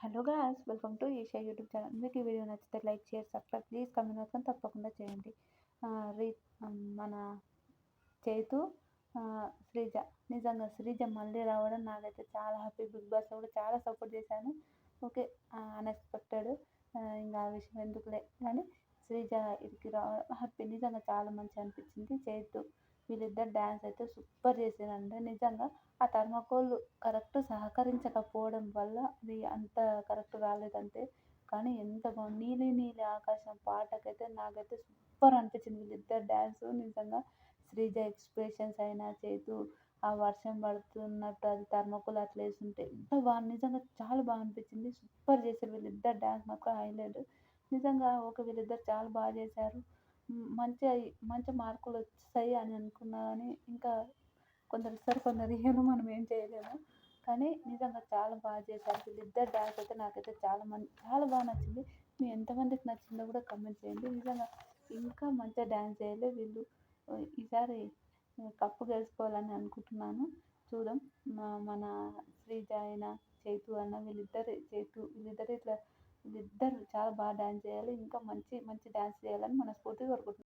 Hello guys! Welcome to Esha YouTube channel. మీకు ఈ video నచ్చితే like, share, subscribe please comment మాత్రం తప్పకుండా చేయండి. మన చైతు, శ్రీజ, నిజంగా శ్రీజ మళ్ళీ రావడం నాకైతే చాలా హ్యాపీ. బిగ్ బాస్‌లో కూడా చాలా సపోర్ట్ చేశాను. ఓకే. అన్‌ఎక్స్‌పెక్టెడ్. ఇంక ఆ విషయం ఎందుకులే కానీ శ్రీజ ఇడికి రావడం హ్యాపీ. నిజంగా చాలా మంచిగా అనిపించింది. చైతు వీళ్ళిద్దరు డ్యాన్స్ అయితే సూపర్ చేశారండి. నిజంగా ఆ థర్మాకోల్ కరెక్ట్ సహకరించకపోవడం వల్ల అది అంత కరెక్ట్ రాలేదంతే. కానీ ఎంత బాగుంది. 'నీలి నీలి ఆకాశం' పాటకైతే నాకైతే సూపర్ అనిపించింది వీళ్ళిద్దరు డాన్సు. నిజంగా శ్రీజ ఎక్స్‌ప్రెషన్స్ అయినా, చైతు ఆ వర్షం పడుతున్నట్టు అది థర్మాకోల్ అట్లా ఏస్తుంటే ఎంత బాగా నిజంగా చాలా బాగా అనిపించింది. సూపర్ చేశారు వీళ్ళిద్దరు డాన్స్ మాత్రం హైలైట్. నిజంగా ఓకే. వీళ్ళిద్దరు చాలా బాగా చేశారు. మంచిగా మంచి మార్కులొస్తాయి అని అనుకున్నా గానీ, ఇంకా కొందరు ఇస్తారు, కొందరు ఇయ్యరు. మనం ఏం చేయలేము. కానీ నిజంగా చాలా బాగా చేశారు. వీళ్ళిద్దరు డాన్స్ అయితే నాకైతే చాలా బాగా నచ్చింది. మీ ఎంతమందికి నచ్చిందో కూడా కామెంట్ చేయండి. నిజంగా ఇంకా మంచిగా డాన్స్ చేయాలి వీళ్ళు. ఈసారి కప్పు గెలుచుకోవాలని అనుకుంటున్నాను. చూద్దాం. మన శ్రీజ అయినా, చైతు అన్న వీళ్ళిద్దరు చాలా బాగా డాన్స్ చేయాలి. ఇంకా మంచి మంచి డాన్స్ చేయాలని మనస్ఫూర్తిగా కోరుకుంటున్నాను.